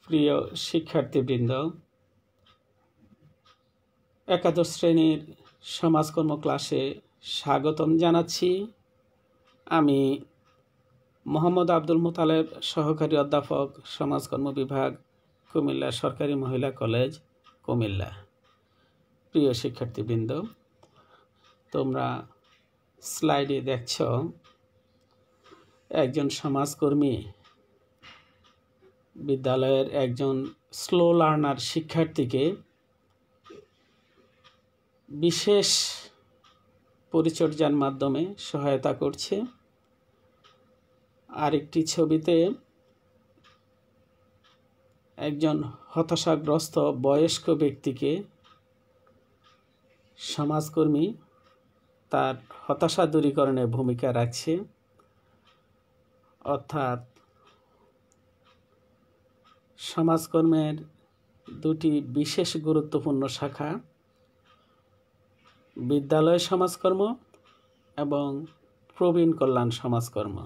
প্রিয় শিক্ষার্থীবৃন্দ, একাদশ শ্রেণীর সমাজকর্ম ক্লাসে স্বাগতম জানাচ্ছি। আমি মোহাম্মদ আব্দুল মোতালেব, সহকারী অধ্যাপক, সমাজকর্ম বিভাগ, কুমিল্লা সরকারি মহিলা কলেজ, কুমিল্লা। প্রিয় শিক্ষার্থীবৃন্দ, তোমরা স্লাইডে দেখছ একজন সমাজকর্মী বিদ্যালয়ের একজন স্লো লার্নার শিক্ষার্থীকে বিশেষ পরিচর্যার মাধ্যমে সহায়তা করছে। আরেকটি ছবিতে একজন হতাশাগ্রস্ত বয়স্ক ব্যক্তিকে সমাজকর্মী তার হতাশা দূরীকরণে ভূমিকা রাখছে। অর্থাৎ সমাজকর্মের দুটি বিশেষ গুরুত্বপূর্ণ শাখা, বিদ্যালয় সমাজকর্ম এবং প্রবীণ কল্যাণ সমাজকর্ম।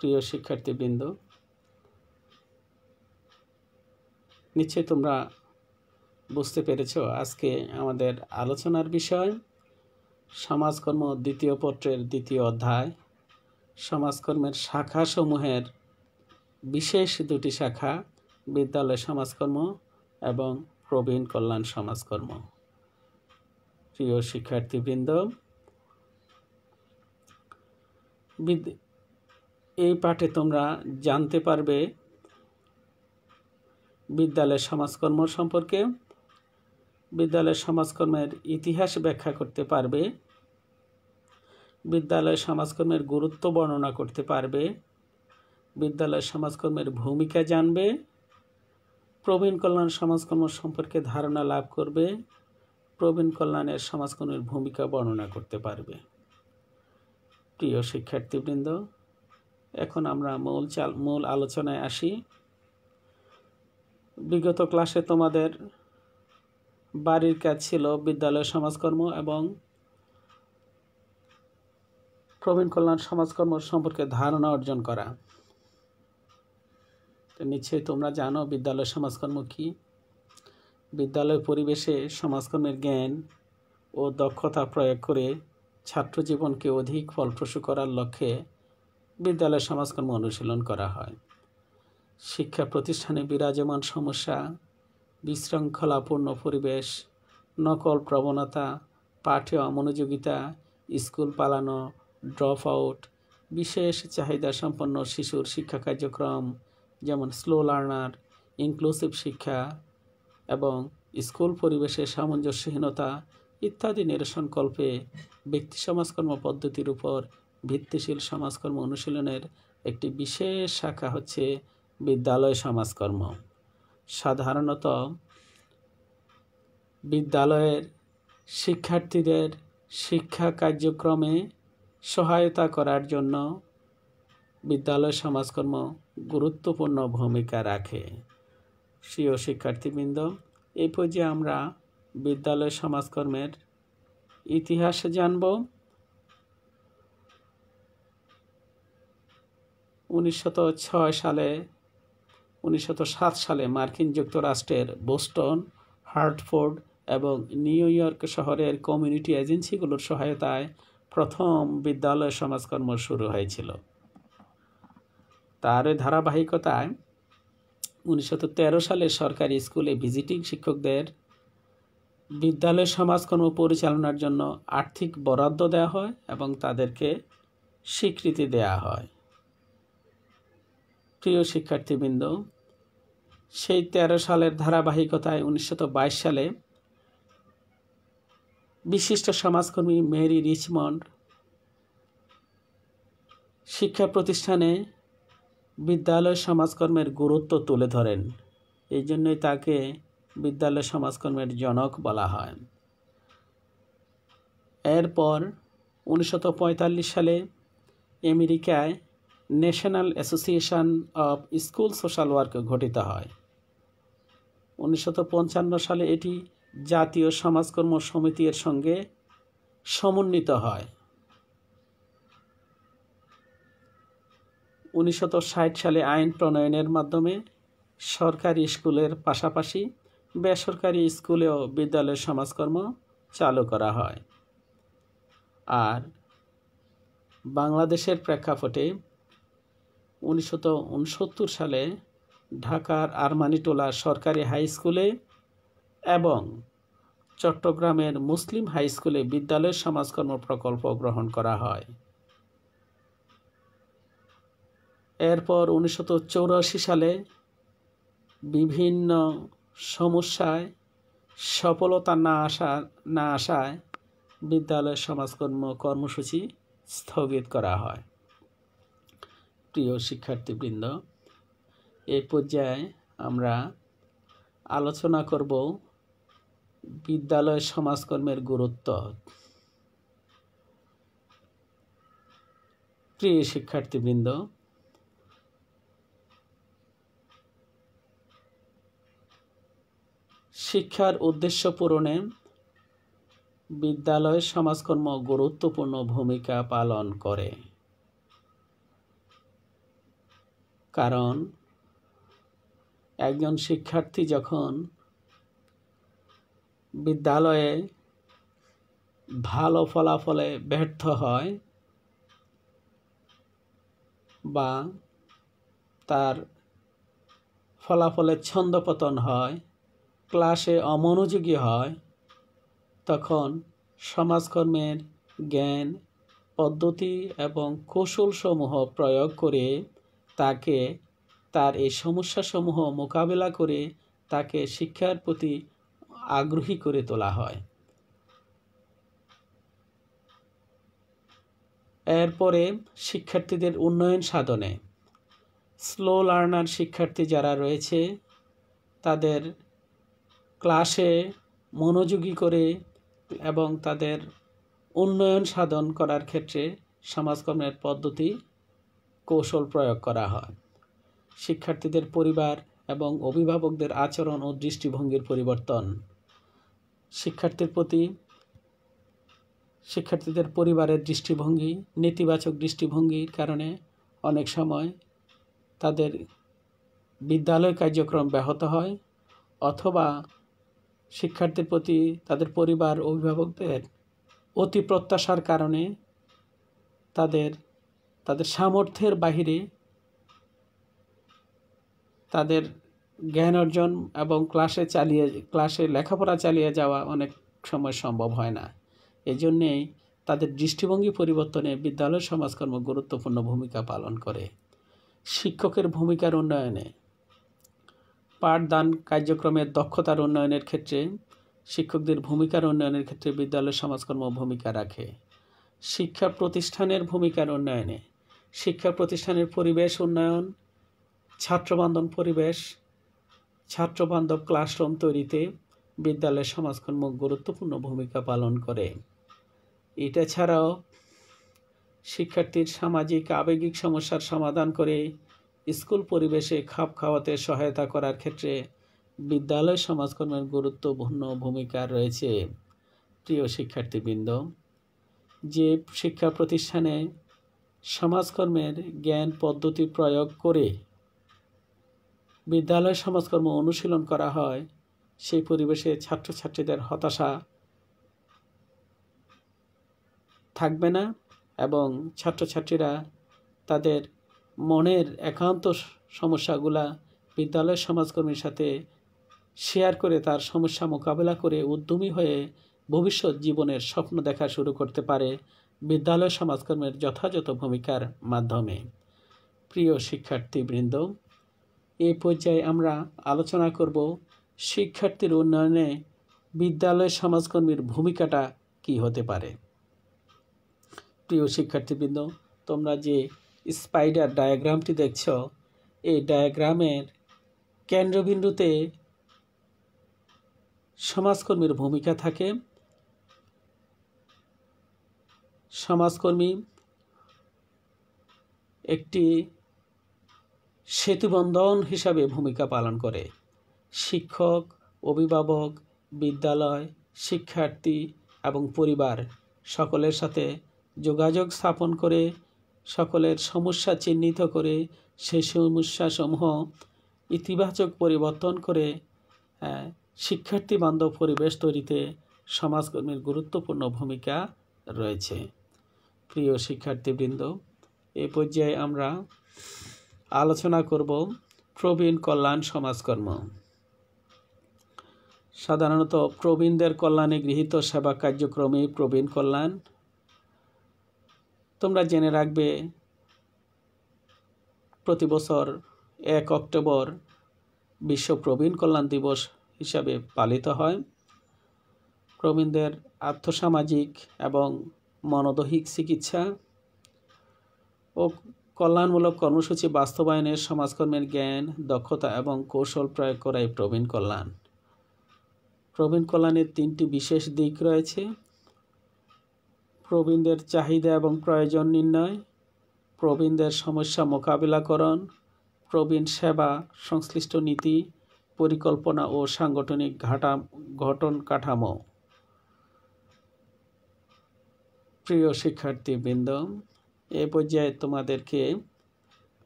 প্রিয় শিক্ষার্থীবৃন্দ, নিশ্চয়ই তোমরা বুঝতে পেরেছ আজকে আমাদের আলোচনার বিষয় সমাজকর্ম দ্বিতীয় পত্রের দ্বিতীয় অধ্যায়, সমাজকর্মের শাখাসমূহের বিশেষ দুটি শাখা, বিদ্যালয় সমাজকর্ম এবং প্রবীণ কল্যাণ সমাজকর্ম। প্রিয় শিক্ষার্থীবৃন্দ, এই পাঠে তোমরা জানতে পারবে বিদ্যালয় সমাজকর্ম সম্পর্কে, বিদ্যালয় সমাজকর্মের ইতিহাস ব্যাখ্যা করতে পারবে, বিদ্যালয় সমাজকর্মের গুরুত্ব বর্ণনা করতে পারবে, বিদ্যালয় সমাজকর্মের ভূমিকা জানবে, প্রবীণ কল্যাণ সমাজকর্ম সম্পর্কে ধারণা লাভ করবে, প্রবীণ কল্যাণের সমাজকর্মের ভূমিকা বর্ণনা করতে পারবে। প্রিয় শিক্ষার্থীবৃন্দ, এখন আমরা মূল আলোচনায় আসি। বিগত ক্লাসে তোমাদের বাড়ির কাজ ছিল বিদ্যালয় সমাজকর্ম এবং প্রবীণ কল্যাণ সমাজকর্ম সম্পর্কে ধারণা অর্জন করা। নিশ্চয়ই তোমরা জানো বিদ্যালয় সমাজকর্ম কি। বিদ্যালয় পরিবেশে সমাজকর্মের জ্ঞান ও দক্ষতা প্রয়োগ করে ছাত্র জীবনকে অধিক ফলপ্রসূ করার লক্ষ্যে বিদ্যালয় সমাজকর্ম অনুশীলন করা হয়। শিক্ষা প্রতিষ্ঠানে বিরাজমান সমস্যা, বিশৃঙ্খলাপূর্ণ পরিবেশ, নকল প্রবণতা, পাঠে অমনোযোগিতা, স্কুল পালানো, ড্রপ আউট, বিশেষ চাহিদা সম্পন্ন শিশুর শিক্ষা কার্যক্রম যেমন স্লো লার্নার, ইনক্লুসিভ শিক্ষা এবং স্কুল পরিবেশে সামঞ্জস্যহীনতা ইত্যাদি নিরসনকল্পে ব্যক্তি সমাজকর্ম পদ্ধতির উপর ভিত্তিশীল সমাজকর্ম অনুশীলনের একটি বিশেষ শাখা হচ্ছে বিদ্যালয় সমাজকর্ম। সাধারণত বিদ্যালয়ের শিক্ষার্থীদের শিক্ষা কার্যক্রমে সহায়তা করার জন্য বিদ্যালয় সমাজকর্ম গুরুত্বপূর্ণ ভূমিকা রাখে। প্রিয় শিক্ষার্থীবৃন্দ, এই পর্যায়ে আমরা বিদ্যালয় সমাজকর্মের ইতিহাস জানব। 1907 সালে মার্কিন যুক্তরাষ্ট্রের বোস্টন, হার্টফোর্ড এবং নিউ ইয়র্ক শহরের কমিউনিটি এজেন্সিগুলোর সহায়তায় প্রথম বিদ্যালয় সমাজকর্ম শুরু হয়েছিল। তার ধারাবাহিকতায় 1913 সালে সরকারি স্কুলে ভিজিটিং শিক্ষকদের বিদ্যালয় সমাজকর্ম পরিচালনার জন্য আর্থিক বরাদ্দ দেওয়া হয় এবং তাদেরকে স্বীকৃতি দেওয়া হয়। প্রিয় শিক্ষার্থীবৃন্দ, সেই 13 সালের ধারাবাহিকতায় 1922 সালে বিশিষ্ট সমাজকর্মী মেরি রিচমন্ড শিক্ষা প্রতিষ্ঠানে বিদ্যালয় সমাজকর্মের গুরুত্ব তুলে ধরেন। এই জন্যই তাকে বিদ্যালয় সমাজকর্মের জনক বলা হয়। এরপর 1945 সালে আমেরিকায় national association of school social work গঠিত হয়। 1955 সালে এটি জাতীয় সমাজকর্ম সমিতির সঙ্গে সমন্বিত হয়। 1960 সালে আইন প্রণয়নের মাধ্যমে সরকারি স্কুলের পাশাপাশি বেসরকারি স্কুলেও বিদ্যালয় সমাজকর্ম চালু করা হয়। আর বাংলাদেশের প্রেক্ষাপটে 1969 সালে ঢাকার আরমানিটোলা সরকারি হাই স্কুলে এবং চট্টগ্রামের মুসলিম হাই স্কুলে বিদ্যালয় সমাজকর্ম প্রকল্প গ্রহণ করা হয়। এরপর 1984 সালে বিভিন্ন সমস্যায় সফলতা না আসায় বিদ্যালয় সমাজকর্ম কর্মসূচি স্থগিত করা হয়। প্রিয় শিক্ষার্থীবৃন্দ, এই পর্যায়ে আমরা আলোচনা করব বিদ্যালয় সমাজকর্মের গুরুত্ব। প্রিয় শিক্ষার্থীবৃন্দ, শিক্ষার উদ্দেশ্য পূরণে বিদ্যালয় সমাজকর্ম গুরুত্বপূর্ণ ভূমিকা পালন করে। কারণ একজন শিক্ষার্থী যখন বিদ্যালয়ে ভালো ফলাফলে ব্যর্থ হয় বা তার ফলাফলে ছন্দপতন হয়, ক্লাসে অমনোযোগী হয়, তখন সমাজকর্মের জ্ঞান, পদ্ধতি এবং কৌশলসমূহ প্রয়োগ করে তাকে তার এই সমস্যাসমূহ মোকাবেলা করে তাকে শিক্ষার প্রতি আগ্রহী করে তোলা হয়। এরপরে শিক্ষার্থীদের উন্নয়ন সাধনে স্লো লার্নার শিক্ষার্থী যারা রয়েছে তাদের ক্লাসে মনোযোগী করে এবং তাদের উন্নয়ন সাধন করার ক্ষেত্রে সমাজকর্মের পদ্ধতি কৌশল প্রয়োগ করা হয়। শিক্ষার্থীদের পরিবার এবং অভিভাবকদের আচরণ ও দৃষ্টিভঙ্গির পরিবর্তন, শিক্ষার্থীদের পরিবারের দৃষ্টিভঙ্গি, নেতিবাচক দৃষ্টিভঙ্গির কারণে অনেক সময় তাদের বিদ্যালয় কার্যক্রম ব্যাহত হয়, অথবা শিক্ষার্থীর প্রতি তাদের পরিবার অভিভাবকদের অতি প্রত্যাশার কারণে তাদের সামর্থ্যের বাহিরে তাদের জ্ঞান অর্জন এবং ক্লাসে লেখাপড়া চালিয়ে যাওয়া অনেক সময় সম্ভব হয় না। এজন্যেই তাদের দৃষ্টিভঙ্গি পরিবর্তনে বিদ্যালয় সমাজকর্ম গুরুত্বপূর্ণ ভূমিকা পালন করে। শিক্ষকের ভূমিকার উন্নয়নে পাঠদান কার্যক্রমের দক্ষতার উন্নয়নের ক্ষেত্রে শিক্ষকদের ভূমিকার উন্নয়নের ক্ষেত্রে বিদ্যালয় সমাজকর্ম ভূমিকা রাখে। শিক্ষা প্রতিষ্ঠানের ভূমিকার উন্নয়নে শিক্ষা প্রতিষ্ঠানের পরিবেশ উন্নয়ন, ছাত্রবান্ধব পরিবেশ, ছাত্রবান্ধব ক্লাসরুম তৈরিতে বিদ্যালয় সমাজকর্ম গুরুত্বপূর্ণ ভূমিকা পালন করে। এটা ছাড়াও শিক্ষার্থীর সামাজিক আবেগিক সমস্যার সমাধান করে স্কুল পরিবেশে খাপ খাওয়াতে সহায়তা করার ক্ষেত্রে বিদ্যালয় সমাজকর্মের গুরুত্বপূর্ণ ভূমিকা রয়েছে। প্রিয় শিক্ষার্থীবৃন্দ, যে শিক্ষা প্রতিষ্ঠানে সমাজকর্মের জ্ঞান পদ্ধতি প্রয়োগ করে বিদ্যালয় সমাজকর্ম অনুশীলন করা হয়, সেই পরিবেশে ছাত্রছাত্রীদের হতাশা থাকবে না এবং ছাত্রছাত্রীরা তাদের মনের একান্ত সমস্যাগুলা বিদ্যালয় সমাজকর্মীর সাথে শেয়ার করে তার সমস্যা মোকাবেলা করে উদ্যমী হয়ে ভবিষ্যৎ জীবনের স্বপ্ন দেখা শুরু করতে পারে বিদ্যালয় সমাজকর্মের যথাযথ ভূমিকার মাধ্যমে। প্রিয় শিক্ষার্থীবৃন্দ, এই পর্যায়ে আমরা আলোচনা করব শিক্ষার্থীর উন্নয়নে বিদ্যালয় সমাজকর্মীর ভূমিকাটা কি হতে পারে। প্রিয় শিক্ষার্থীবৃন্দ, তোমরা যে স্পাইডার ডায়াগ্রামটি দেখছ, এই ডায়াগ্রামের কেন্দ্রবিন্দুতে সমাজকর্মীর ভূমিকা থাকে। সমাজকর্মী একটি সেতুবন্ধন হিসাবে ভূমিকা পালন করে। শিক্ষক, অভিভাবক, বিদ্যালয়, শিক্ষার্থী এবং পরিবার সকলের সাথে যোগাযোগ স্থাপন করে, সকলের সমস্যা চিহ্নিত করে, সেই সমস্যাসমূহ ইতিবাচক পরিবর্তন করে শিক্ষার্থী বান্ধব পরিবেশ তৈরিতে সমাজকর্মীর গুরুত্বপূর্ণ ভূমিকা রয়েছে। প্রিয় শিক্ষার্থীবৃন্দ, এই পর্যায়ে আমরা আলোচনা করব প্রবীণ কল্যাণ সমাজকর্ম। সাধারণত প্রবীণদের কল্যাণে গৃহীত সেবা কার্যক্রমে প্রবীণ কল্যাণ। তোমরা জেনে রাখবে, প্রতি বছর 1 অক্টোবর বিশ্ব প্রবীণ কল্যাণ দিবস হিসাবে পালিত হয়। প্রবীণদের আর্থসামাজিক এবং মনোদৈহিক চিকিৎসা ও কল্যাণমূলক কর্মসূচি বাস্তবায়নের সমাজকর্মের জ্ঞান, দক্ষতা এবং কৌশল প্রয়োগ করাই প্রবীণ কল্যাণ। প্রবীণ কল্যাণের 3টি বিশেষ দিক রয়েছে: প্রবীণদের চাহিদা এবং প্রয়োজন নির্ণয়, প্রবীণদের সমস্যা মোকাবিলাকরণ, প্রবীণ সেবা সংশ্লিষ্ট নীতি, পরিকল্পনা ও সাংগঠনিক গঠন কাঠামো। প্রিয় শিক্ষার্থীবৃন্দ, এ পর্যায়ে তোমাদেরকে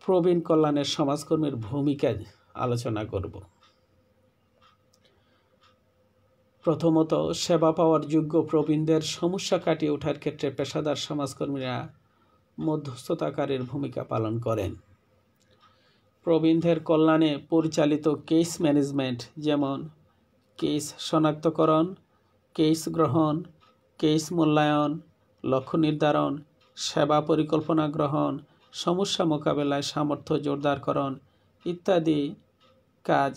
প্রবীণ কল্যাণের সমাজকর্মীর ভূমিকা আলোচনা করব। প্রথমত, সেবা পাওয়ার যোগ্য প্রবীণদের সমস্যা কাটিয়ে ওঠার ক্ষেত্রে পেশাদার সমাজকর্মীরা মধ্যস্থতাকারীর ভূমিকা পালন করেন। প্রবীণদের কল্যাণে পরিচালিত কেস ম্যানেজমেন্ট, যেমন কেস শনাক্তকরণ, কেস গ্রহণ, কেস মূল্যায়ন, লক্ষ্য নির্ধারণ, সেবা পরিকল্পনা গ্রহণ, সমস্যা মোকাবেলায় সামর্থ্য জোরদারকরণ ইত্যাদি কাজ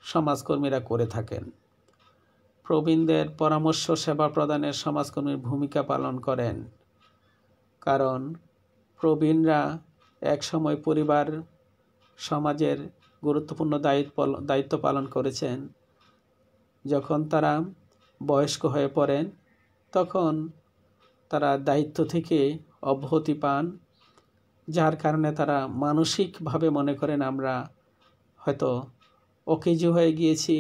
সমাজকর্মীরা করে থাকেন। প্রবীণদের পরামর্শ সেবা প্রদানের সমাজকর্মীর ভূমিকা পালন করেন, কারণ প্রবীণরা একসময় পরিবার সমাজের গুরুত্বপূর্ণ দায়িত্ব পালন করেছেন। যখন তারা বয়স্ক হয়ে পড়েন, তখন তারা দায়িত্ব থেকে অব্যাহতি পান, যার কারণে তারা মানসিকভাবে মনে করেন আমরা হয়তো অকেজো হয়ে গিয়েছি,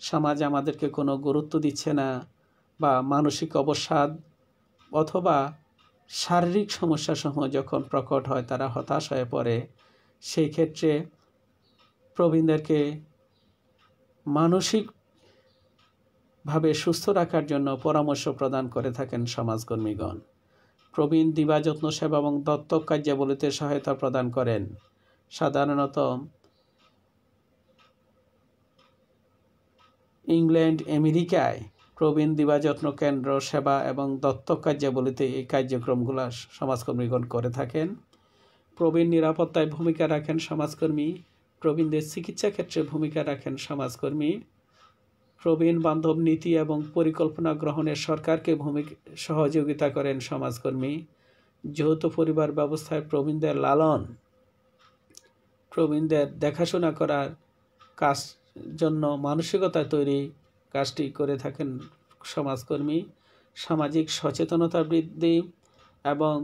সমাজ আমাদেরকে কোনো গুরুত্ব দিচ্ছে না, বা মানসিক অবসাদ অথবা শারীরিক সমস্যাসমূহ যখন প্রকট হয় তারা হতাশ হয়ে পড়ে। সেই ক্ষেত্রে প্রবীণদেরকে মানসিকভাবে সুস্থ রাখার জন্য পরামর্শ প্রদান করে থাকেন সমাজকর্মীগণ। প্রবীণ দিবাযত্ন সেবা এবং দত্তক কার্যাবলীতে সহায়তা প্রদান করেন। সাধারণত ইংল্যান্ড, আমেরিকায় প্রবীণ দিবাযত্ন কেন্দ্র, সেবা এবং দত্তক কার্যাবলীতে এই কার্যক্রমগুলো সমাজকর্মীগণ করে থাকেন। প্রবীণ নিরাপত্তায় ভূমিকা রাখেন সমাজকর্মী। প্রবীণদের চিকিৎসা ক্ষেত্রে ভূমিকা রাখেন সমাজকর্মী। প্রবীণ বান্ধব নীতি এবং পরিকল্পনা গ্রহণে সরকারকে সহযোগিতা করেন সমাজকর্মী। যৌথ পরিবার ব্যবস্থায় প্রবীণদের লালন, প্রবীণদের দেখাশোনা করার কাজ জন্য মানসিকতা তৈরি কাজটি করে থাকেন সমাজকর্মী। সামাজিক সচেতনতা বৃদ্ধি এবং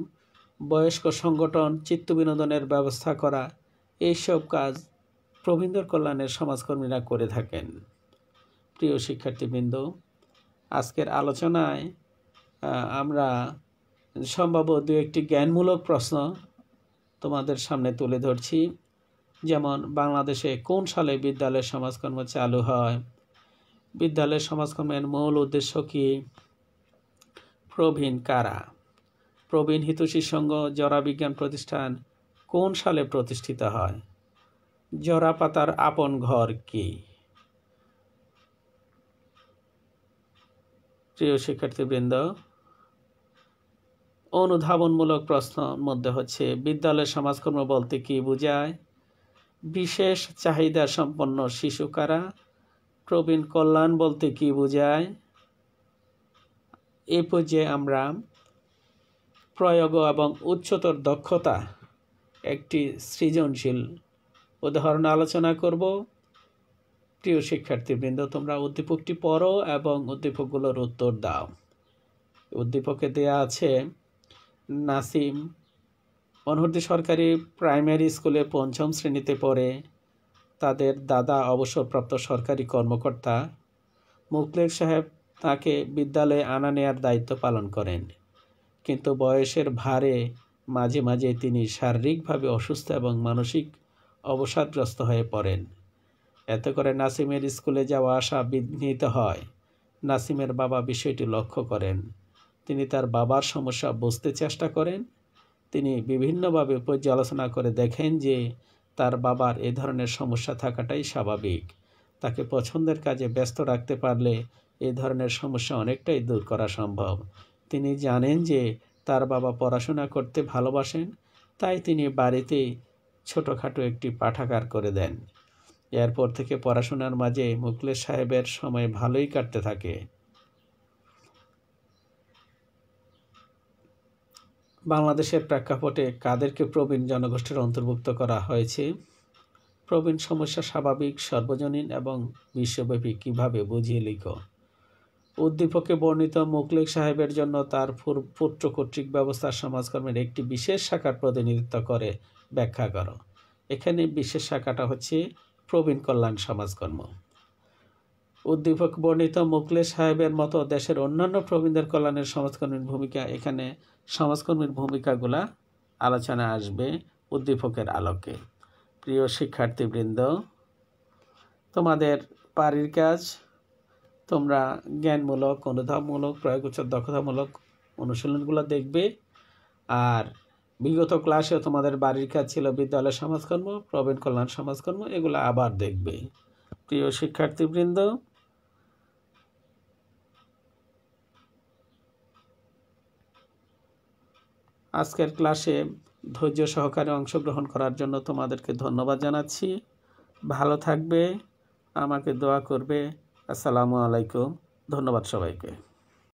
বয়স্ক সংগঠন, চিত্ত বিনোদনের ব্যবস্থা করা, এইসব কাজ প্রবীণদের কল্যাণের সমাজকর্মীরা করে থাকেন। প্রিয় শিক্ষার্থীবৃন্দ, আজকের আলোচনায় আমরা সম্ভাব্য 2-1টি জ্ঞানমূলক প্রশ্ন তোমাদের সামনে তুলে ধরছি। যেমন, বাংলাদেশে কোন সালে বিদ্যালয় সমাজকর্ম চালু হয়? বিদ্যালয় সমাজকর্মের মূল উদ্দেশ্য কি? প্রবীণ কারা? প্রবীণ হিতৈষী সংঘ জরা বিজ্ঞান প্রতিষ্ঠান কোন সালে প্রতিষ্ঠিত হয়? জরা পাতার আপন ঘর কি? প্রিয় শিক্ষার্থীবৃন্দ, অনুধাবনমূলক প্রশ্নের মধ্যে হচ্ছে বিদ্যালয় সমাজকর্ম বলতে কি বোঝায়, বিশেষ চাহিদা সম্পন্ন শিশু কারা, প্রবীণ কল্যাণ বলতে কি বোঝায়। এই পর্যায়ে আমরা প্রয়োগ এবং উচ্চতর দক্ষতা একটি সৃজনশীল উদাহরণ আলোচনা করব। প্রিয় শিক্ষার্থীবৃন্দ, তোমরা উদ্দীপকটি পড়ো এবং উদ্দীপকগুলোর উত্তর দাও। উদ্দীপকে দেয়া আছে, নাসিম মনোহরদী সরকারি প্রাইমারি স্কুলে ৫ম শ্রেণীতে পড়ে। তাদের দাদা অবসরপ্রাপ্ত সরকারি কর্মকর্তা। মুখলেস সাহেব তাকে বিদ্যালয়ে আনা নেয়ার দায়িত্ব পালন করেন, কিন্তু বয়সের ভারে মাঝে মাঝে তিনি শারীরিকভাবে অসুস্থ এবং মানসিক অবসাদগ্রস্ত হয়ে পড়েন। এতে করে নাসিমের স্কুলে যাওয়া আসা বিঘ্নিত হয়। নাসিমের বাবা বিষয়টি লক্ষ্য করেন। তিনি তার বাবার সমস্যা বুঝতে চেষ্টা করেন। তিনি বিভিন্নভাবে পর্যালোচনা করে দেখেন যে তার বাবার এ ধরনের সমস্যা থাকাটাই স্বাভাবিক। তাকে পছন্দের কাজে ব্যস্ত রাখতে পারলে এই ধরনের সমস্যা অনেকটাই দূর করা সম্ভব। তিনি জানেন যে তার বাবা পড়াশোনা করতে ভালোবাসেন, তাই তিনি বাড়িতেই ছোটোখাটো একটি পাঠাগার করে দেন। এরপর থেকে পড়াশোনার মাঝে মুখলেস সাহেবের সময় ভালোই কাটতে থাকে। বাংলাদেশের প্রেক্ষাপটে কাদেরকে প্রবীণ জনগোষ্ঠীর অন্তর্ভুক্ত করা হয়েছে? প্রবীণ সমস্যা স্বাভাবিক, সর্বজনীন এবং বিশ্বব্যাপী কিভাবে বুঝিয়ে লিখো। উদ্দীপকে বর্ণিত মুখলেস সাহেবের জন্য তার পুত্র কর্তৃক ব্যবস্থা সমাজকর্মের একটি বিশেষ শাখার প্রতিনিধিত্ব করে ব্যাখ্যা করো। এখানে বিশেষ শাখাটা হচ্ছে প্রবীণ কল্যাণ সমাজকর্ম। উদ্দীপক বর্ণিত মুখলেস সাহেবের মতো দেশের অন্যান্য প্রবীণদের কল্যাণের সমাজকর্মীর ভূমিকা। এখানে সমাজকর্মীর ভূমিকাগুলা আলোচনা আসবে উদ্দীপকের আলোকে। প্রিয় শিক্ষার্থীবৃন্দ, তোমাদের বাড়ির কাজ তোমরা জ্ঞানমূলক, অনুধাবনমূলক, প্রয়োগোচ্চর দক্ষতামূলক অনুশীলনগুলো দেখবে। আর বিগত ক্লাসেও তোমাদের বাড়ির কাজ ছিল বিদ্যালয় সমাজকর্ম, প্রবীণ কল্যাণ সমাজকর্ম, এগুলো আবার দেখবে। প্রিয় শিক্ষার্থীবৃন্দ, আজকের ক্লাসে ধৈর্য সহকারে অংশগ্রহণ করার জন্য তোমাদেরকে ধন্যবাদ জানাচ্ছি। ভালো থাকবে, আমাকে দোয়া করবে। আসসালামু আলাইকুম। ধন্যবাদ সবাইকে।